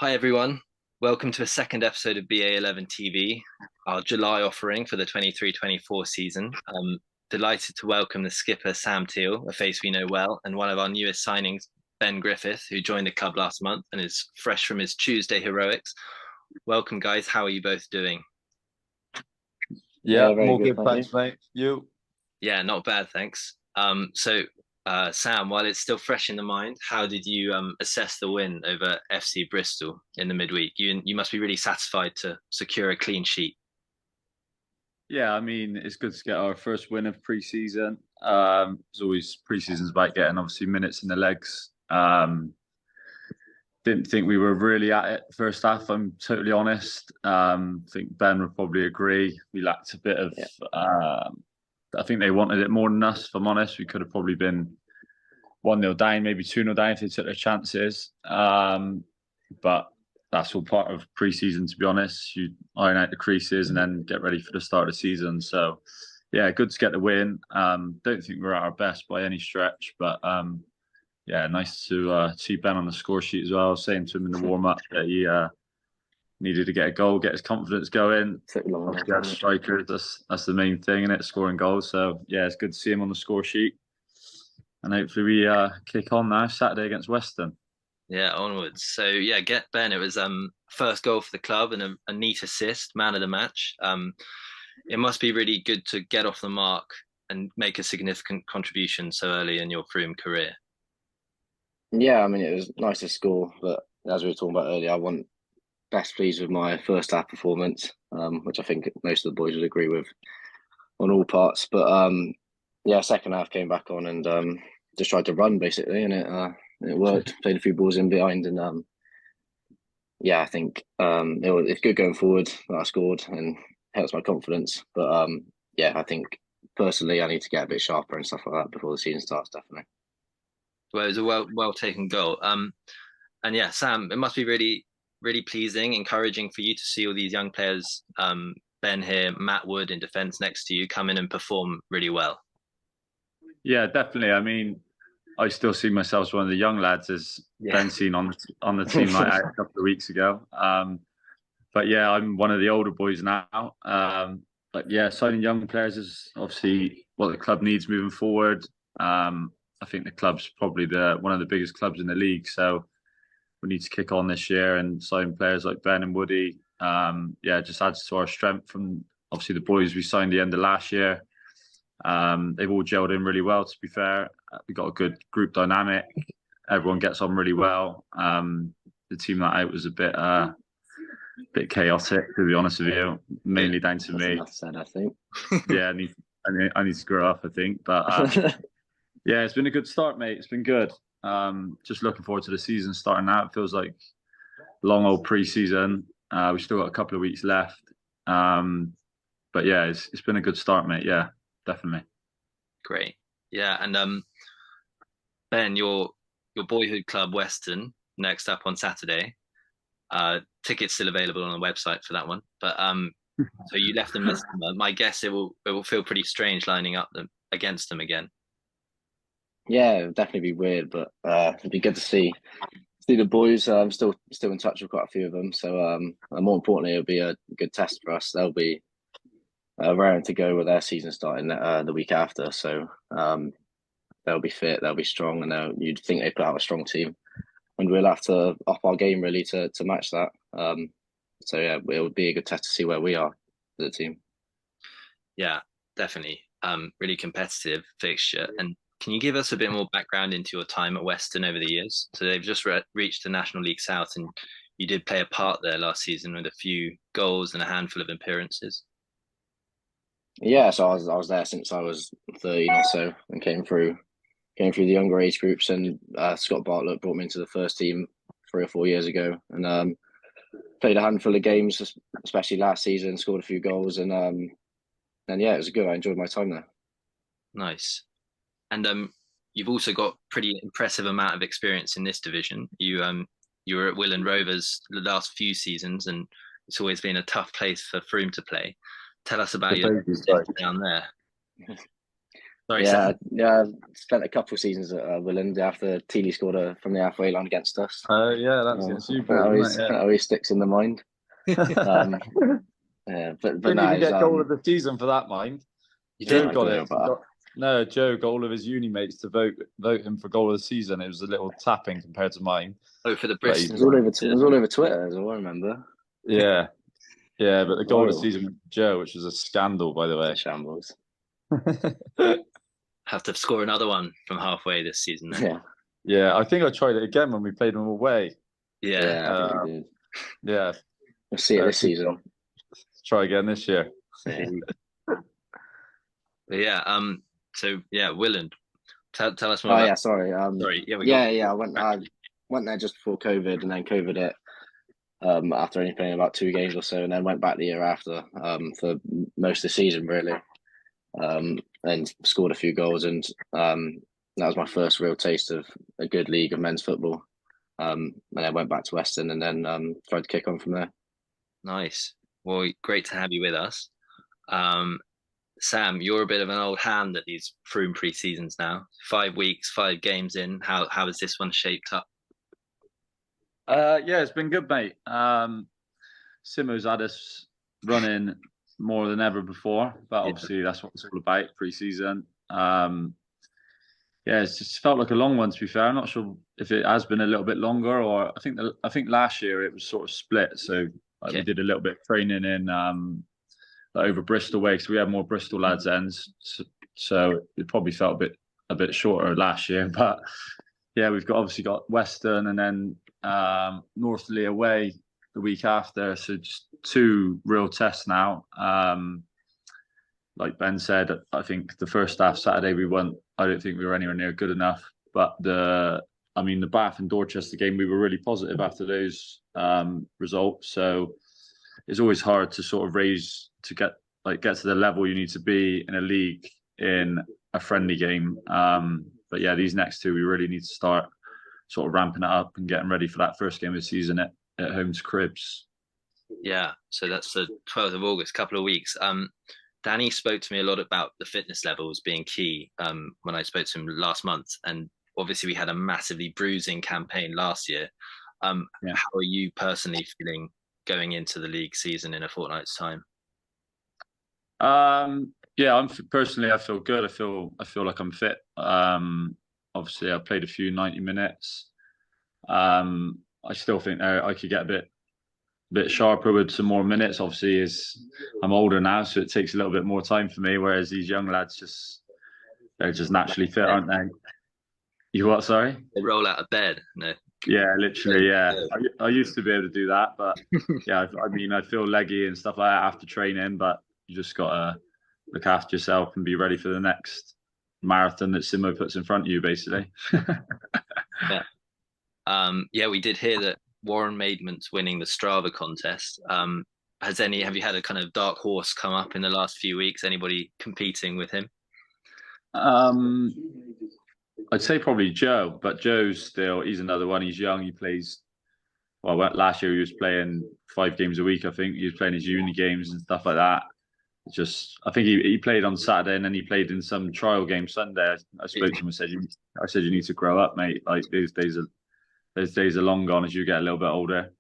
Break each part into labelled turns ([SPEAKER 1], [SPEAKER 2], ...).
[SPEAKER 1] Hi everyone. Welcome to a second episode of BA11 TV, our July offering for the 23-24 season. Delighted to welcome the skipper Sam Teale, a face we know well, and one of our newest signings, Ben Griffith, who joined the club last month and is fresh from his Tuesday heroics. Welcome, guys. How are you both doing?
[SPEAKER 2] Yeah,
[SPEAKER 3] very
[SPEAKER 2] more
[SPEAKER 3] good,
[SPEAKER 2] good, thanks, mate. You?
[SPEAKER 1] Yeah, not bad, thanks. Sam, while it's still fresh in the mind, how did you assess the win over FC Bristol in the midweek? You must be really satisfied to secure a clean sheet.
[SPEAKER 2] Yeah, I mean, it's good to get our first win of pre-season. It's always pre-season's about getting obviously minutes in the legs. Didn't think we were really at it first half. I'm totally honest. I think Ben would probably agree. We lacked a bit of. I think they wanted it more than us. If I'm honest, we could have probably been 1-0 down, maybe 2-0 down if they took their chances. But that's all part of pre-season, to be honest. You iron out the creases and then get ready for the start of the season. So, yeah, good to get the win. Don't think we're at our best by any stretch, but yeah, nice to see Ben on the score sheet as well. Saying to him in the warm-up that he needed to get a goal, get his confidence going. Obviously, as strikers, that's the main thing, isn't it? Scoring goals. So, yeah, it's good to see him on the score sheet. And hopefully we kick on now Saturday against Western.
[SPEAKER 1] Yeah, onwards. So yeah, get Ben. It was first goal for the club and a neat assist, man of the match. It must be really good to get off the mark and make a significant contribution so early in your Froome career.
[SPEAKER 3] Yeah, I mean, it was nice to score, but as we were talking about earlier, I wasn't best pleased with my first half performance, which I think most of the boys would agree with on all parts. But yeah, second half came back on and just tried to run basically, and it worked. Played a few balls in behind, and yeah, I think it's good going forward that I scored and helps my confidence. But yeah, I think personally I need to get a bit sharper and stuff like that before the season starts, definitely.
[SPEAKER 1] Well, it was a well taken goal. And yeah, Sam, it must be really pleasing, encouraging for you to see all these young players, Ben here, Matt Wood in defence next to you, come in and perform really well.
[SPEAKER 2] Yeah, definitely. I mean, I still see myself as one of the young lads, as Ben seen on the team night out a couple of weeks ago. But yeah, I'm one of the older boys now. But yeah, signing young players is obviously what the club needs moving forward. I think the club's probably one of the biggest clubs in the league, so we need to kick on this year and sign players like Ben and Woody. Yeah, it just adds to our strength from obviously the boys we signed the end of last year. They've all gelled in really well, to be fair. We've got a good group dynamic. Everyone gets on really well. The team that out was a bit chaotic, to be honest with you, mainly down to me.
[SPEAKER 3] Enough said, I think.
[SPEAKER 2] Yeah, I need to grow up, I think. But yeah, it's been a good start, mate. It's been good. Just looking forward to the season starting now. It feels like long old pre-season. We've still got a couple of weeks left. But yeah, it's been a good start, mate. Yeah, definitely.
[SPEAKER 1] Great. Yeah, and Ben, your boyhood club Western next up on Saturday. Tickets still available on the website for that one. But so you left them this summer. My guess it will feel pretty strange lining up against them again.
[SPEAKER 3] Yeah, it'll definitely be weird, but it'd be good to see the boys. I'm still in touch with quite a few of them. So and more importantly, it'll be a good test for us. They'll be raring to go with their season starting the week after. So they'll be fit, they'll be strong, and you'd think they put out a strong team, and we'll have to up our game really to match that. So yeah, it would be a good test to see where we are as a team.
[SPEAKER 1] Yeah, definitely. Really competitive fixture. And can you give us a bit more background into your time at Western over the years? So they've just reached the National League South, and you did play a part there last season with a few goals and a handful of appearances.
[SPEAKER 3] Yeah, so I was there since I was 13 or so, and came through the younger age groups, and Scott Bartlett brought me into the first team 3 or 4 years ago, and played a handful of games, especially last season. Scored a few goals, and yeah, it was good. I enjoyed my time there.
[SPEAKER 1] Nice. And you've also got pretty impressive amount of experience in this division. You were at Willand Rovers the last few seasons, and it's always been a tough place for Froome to play. Tell us about your down there. Sorry,
[SPEAKER 3] Yeah,
[SPEAKER 1] Sam.
[SPEAKER 3] yeah. I spent a couple of seasons at Willand after Teale scored from the halfway line against us.
[SPEAKER 2] Yeah, that was
[SPEAKER 3] I
[SPEAKER 2] against you
[SPEAKER 3] think that
[SPEAKER 2] boys,
[SPEAKER 3] always
[SPEAKER 2] wasn't
[SPEAKER 3] that
[SPEAKER 2] it?
[SPEAKER 3] always sticks in the mind.
[SPEAKER 2] Yeah.
[SPEAKER 3] Um, yeah, but
[SPEAKER 2] Didn't
[SPEAKER 3] no,
[SPEAKER 2] even
[SPEAKER 3] it's,
[SPEAKER 2] get goal of the season for that, mind.
[SPEAKER 1] You
[SPEAKER 2] Joe
[SPEAKER 3] I
[SPEAKER 1] didn't?
[SPEAKER 2] got
[SPEAKER 3] don't know
[SPEAKER 2] it.
[SPEAKER 3] about that.
[SPEAKER 2] No, Joe got all of his uni mates to vote him for goal of the season. It was a little tapping compared to mine,
[SPEAKER 1] Oh, for the
[SPEAKER 2] but he,
[SPEAKER 3] It
[SPEAKER 1] Bristol
[SPEAKER 3] was all
[SPEAKER 1] one.
[SPEAKER 3] over. It was all over Twitter, as I remember.
[SPEAKER 2] yeah, yeah. But the goal of the
[SPEAKER 3] Horrible.
[SPEAKER 2] season went to Joe, which was a scandal, by the
[SPEAKER 3] It's a
[SPEAKER 2] way.
[SPEAKER 3] shambles.
[SPEAKER 1] Have to score another one from halfway this season then.
[SPEAKER 3] Yeah,
[SPEAKER 2] Yeah, I think I tried it again when we played them away.
[SPEAKER 1] Yeah.
[SPEAKER 3] yeah. I think we
[SPEAKER 2] Uh,
[SPEAKER 3] did.
[SPEAKER 2] yeah,
[SPEAKER 3] We'll see it this season.
[SPEAKER 2] try again this year.
[SPEAKER 3] Yeah.
[SPEAKER 1] But yeah. So yeah, Willand. Tell us more
[SPEAKER 3] Oh
[SPEAKER 1] about.
[SPEAKER 3] yeah, sorry.
[SPEAKER 1] Sorry. Yeah, we got.
[SPEAKER 3] Yeah. I went there just before COVID, and then COVID hit. After only playing about 2 games or so, and then went back the year after for most of the season really, and scored a few goals, and that was my first real taste of a good league of men's football. And I went back to Weston, and then tried to kick on from there.
[SPEAKER 1] Nice. Well, great to have you with us. Um, Sam, you're a bit of an old hand at these Froome pre-seasons now. 5 weeks, 5 games in. How has this one shaped up?
[SPEAKER 2] Yeah, it's been good, mate. Simo's had us running more than ever before, but
[SPEAKER 1] Yeah.
[SPEAKER 2] obviously that's what it's all about pre-season. Yeah, it's just felt like a long one. To be fair, I'm not sure if it has been a little bit longer, or I think last year it was sort of split. So like,
[SPEAKER 1] Okay.
[SPEAKER 2] we did a little bit of training in like over Bristol way, because we had more Bristol lads ends. So it probably felt a bit shorter last year, but yeah, we've obviously got Western and then Northley away the week after. So just 2 real tests now. Like Ben said, I think the first half Saturday we won. I don't think we were anywhere near good enough. But the Bath and Dorchester game, we were really positive after those results. So it's always hard to sort of raise to get to the level you need to be in a league in a friendly game. But yeah, these next 2 we really need to start sort of ramping it up and getting ready for that first game of the season at home to Cribs.
[SPEAKER 1] Yeah. So that's the 12th of August, couple of weeks. Danny spoke to me a lot about the fitness levels being key when I spoke to him last month. And obviously, we had a massively bruising campaign last year.
[SPEAKER 2] Yeah.
[SPEAKER 1] How are you personally feeling going into the league season in a fortnight's time?
[SPEAKER 2] Yeah, I feel good. I feel like I'm fit. Obviously, I played a few 90 minutes. I still think I could get a bit sharper with some more minutes. Obviously, I'm older now, so it takes a little bit more time for me. Whereas these young lads they're just naturally fit, aren't they? You what? Sorry.
[SPEAKER 1] They roll out of bed. No.
[SPEAKER 2] Yeah, literally. Yeah, I used to be able to do that, but yeah, I feel leggy and stuff like that after training. But you just gotta look after yourself and be ready for the next marathon that Simo puts in front of you, basically.
[SPEAKER 1] Yeah. Yeah, we did hear that Warren Maidment's winning the Strava contest. Have you had a kind of dark horse come up in the last few weeks? Anybody competing with him?
[SPEAKER 2] I'd say probably Joe, but he's another one. He's young. He plays. Well, last year he was playing 5 games a week. I think he was playing his uni games and stuff like that. I think he played on Saturday and then he played in some trial game Sunday. I spoke to him and said, you need to grow up, mate. Like those days are long gone as you get a little bit older.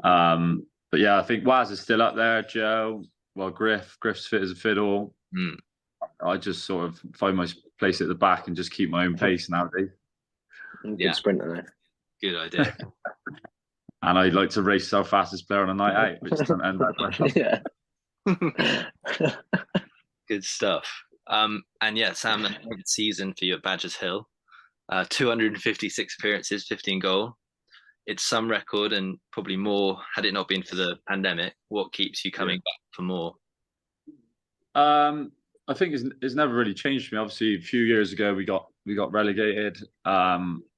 [SPEAKER 2] But yeah, I think Waz is still up there. Joe, well, Griff's fit as a fiddle.
[SPEAKER 1] Mm.
[SPEAKER 2] I just sort of find my place at the back and just keep my own pace nowadays.
[SPEAKER 3] Good sprinter there.
[SPEAKER 1] Good idea.
[SPEAKER 2] And I'd like to race our fastest player on a night out, which doesn't end that question.
[SPEAKER 3] Yeah.
[SPEAKER 1] Good stuff. And yeah, Sam, a good season for you at Badgers Hill. 256 appearances, 15 goal. It's some record and probably more had it not been for the pandemic. What keeps you coming back for more?
[SPEAKER 2] I think it's never really changed for me. Obviously, a few years ago we got relegated.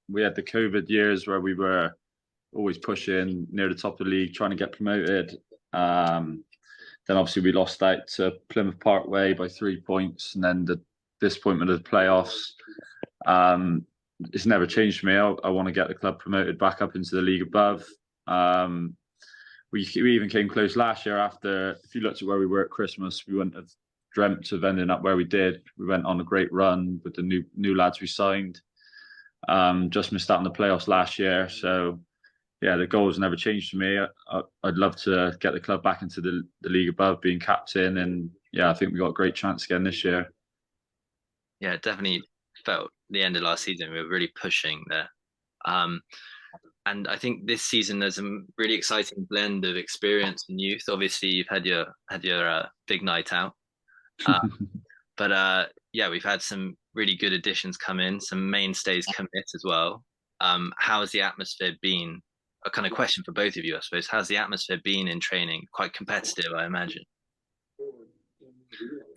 [SPEAKER 2] We had the COVID years where we were always pushing near the top of the league, trying to get promoted. Then obviously we lost out to Plymouth Parkway by 3 points, and then the disappointment of the playoffs. It's never changed for me. I want to get the club promoted back up into the league above. We even came close last year after, if you looked at where we were at Christmas, we wouldn't have dreamt of ending up where we did. We went on a great run with the new lads we signed. Just missed out on the playoffs last year, so yeah, the goals never changed for me. I'd love to get the club back into the league above, being captain, and yeah, I think we got a great chance again this year.
[SPEAKER 1] Yeah, definitely felt the end of last season we were really pushing there. And I think this season there's a really exciting blend of experience and youth. Obviously, you've had your big night out, but yeah, we've had some really good additions come in, some mainstays commit as well. How has the atmosphere been? A kind of question for both of you, I suppose. How's the atmosphere been in training? Quite competitive, I imagine.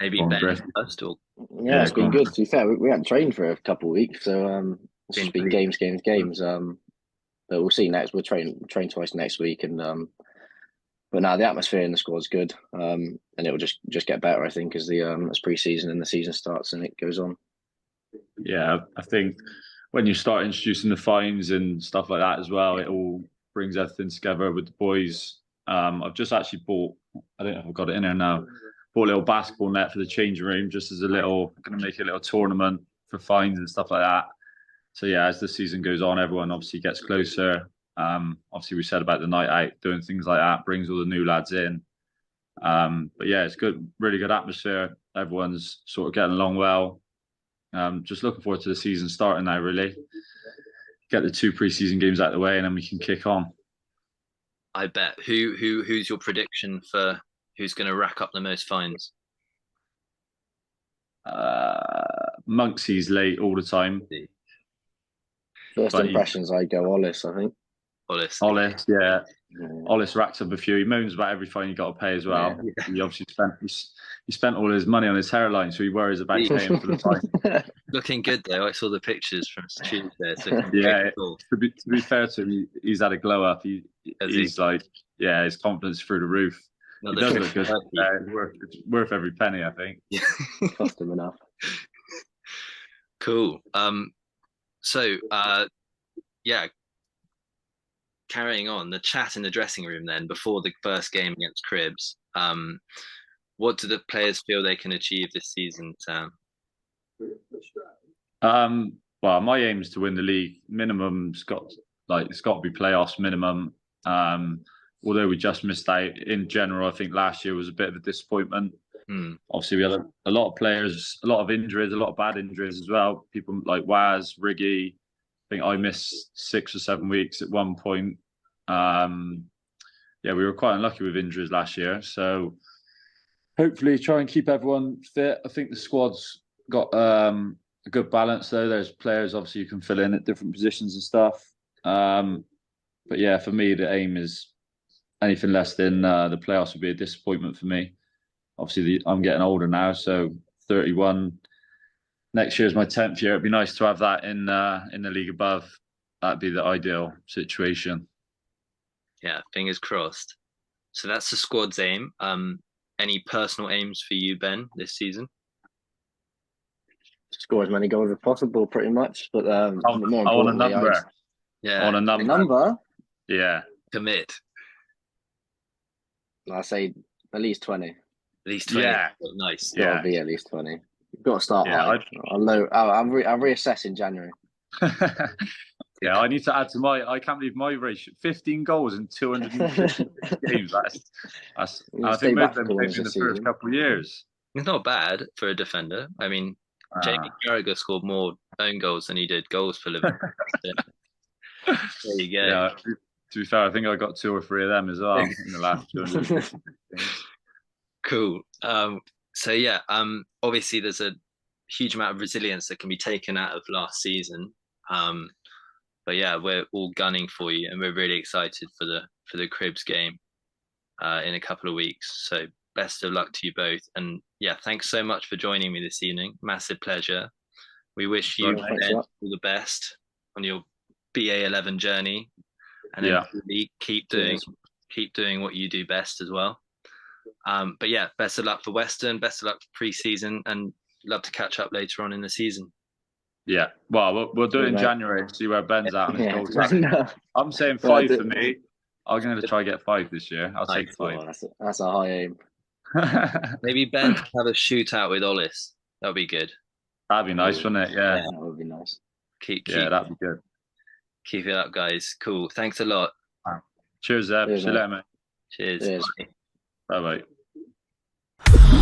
[SPEAKER 1] Maybe Ben first, or
[SPEAKER 3] yeah, it's been good. To be fair, we hadn't trained for a couple of weeks, so it's just been games. But we'll see next. We'll train twice next week, and but now the atmosphere in the squad's good, and it will just get better, I think, as as pre-season and the season starts and it goes on.
[SPEAKER 2] Yeah, I think when you start introducing the fines and stuff like that as well, it all brings everything together with the boys. I've just actually bought, I don't know if I've got it in there now, bought a little basketball net for the changing room, just as going to make a little tournament for fines and stuff like that. So yeah, as the season goes on, everyone obviously gets closer. Obviously we said about the night out, doing things like that, brings all the new lads in. But yeah, it's good, really good atmosphere. Everyone's sort of getting along well. Just looking forward to the season starting now, really. Get the 2 pre-season games out of the way and then we can kick on.
[SPEAKER 1] I bet. Who's your prediction for who's going to rack up the most fines?
[SPEAKER 2] Monksy's late all the time.
[SPEAKER 3] First impressions, I go Ollis, I think.
[SPEAKER 2] Ollis, yeah. Ollis racks up a few. He moans about every fine you got to pay as well. Yeah. He obviously spent all his money on his hairline, so he worries about paying for the fine.
[SPEAKER 1] Looking good though. I saw the pictures from Tuesday.
[SPEAKER 2] Yeah, cool. to be fair to him, he's had a glow up. He's like, yeah, his confidence through the roof. He does look good. It's worth every penny, I think.
[SPEAKER 3] Cost him enough.
[SPEAKER 1] Cool. So yeah, carrying on the chat in the dressing room then before the first game against Cribs. What do the players feel they can achieve this season, Sam?
[SPEAKER 2] Well, my aim is to win the league. Minimum's it's got to be playoffs minimum. Although we just missed out in general, I think last year was a bit of a disappointment. Obviously, we had a lot of players, a lot of injuries, a lot of bad injuries as well. People like Waz, Riggy. I think I missed 6 or 7 weeks at one point. Yeah, we were quite unlucky with injuries last year. So hopefully try and keep everyone fit. I think the squad's got a good balance though. There's players obviously you can fill in at different positions and stuff. But yeah, for me, the aim is anything less than the playoffs would be a disappointment for me. Obviously, I'm getting older now, so 31. Next year is my 10th year. It'd be nice to have that in the league above. That'd be the ideal situation.
[SPEAKER 1] Yeah, fingers crossed. So that's the squad's aim. Any personal aims for you, Ben, this season?
[SPEAKER 3] Score as many goals as possible, pretty much. But more
[SPEAKER 2] I want a number.
[SPEAKER 1] Yeah,
[SPEAKER 2] I want a number.
[SPEAKER 3] A number?
[SPEAKER 2] Yeah.
[SPEAKER 1] Commit.
[SPEAKER 3] I say at least 20. At
[SPEAKER 1] least 20.
[SPEAKER 2] Yeah.
[SPEAKER 1] Nice.
[SPEAKER 3] Yeah. It'll be at least 20. You've got to start high. I'll reassess in January.
[SPEAKER 2] Yeah, I need to add to I can't believe my ratio. 15 goals in 250 games. That's I think most of them came in the first couple of years.
[SPEAKER 1] It's not bad for a defender. I mean, Jamie Carragher scored more own goals than he did goals for Liverpool. There you go.
[SPEAKER 2] Yeah, to be fair, I think I got 2 or 3 of them as well in the last 200 games.
[SPEAKER 1] Cool. So yeah, obviously there's a huge amount of resilience that can be taken out of last season. But yeah, we're all gunning for you, and we're really excited for the Cribs game in a couple of weeks. So best of luck to you both, and yeah, thanks so much for joining me this evening. Massive pleasure. We wish you all the best on your BA11 journey, and then really keep doing what you do best as well. But yeah, best of luck for Western, best of luck for pre-season, and love to catch up later on in the season.
[SPEAKER 2] Yeah, well, we'll do it in January and see where Ben's at on his goals. I'm saying 5 for me. I'm going to try to get 5 this year. I'll take 5.
[SPEAKER 3] That's a high aim.
[SPEAKER 1] Maybe Ben can have a shootout with Ollis. That would be good.
[SPEAKER 2] That'd be nice, wouldn't it? Yeah.
[SPEAKER 3] That would be nice.
[SPEAKER 1] Keep
[SPEAKER 2] That'd be good.
[SPEAKER 1] Keep it up, guys. Cool. Thanks a lot.
[SPEAKER 2] Cheers, Zeb. See you later, mate.
[SPEAKER 1] Cheers.
[SPEAKER 3] Cheers.
[SPEAKER 1] Bye.
[SPEAKER 2] Bye bye.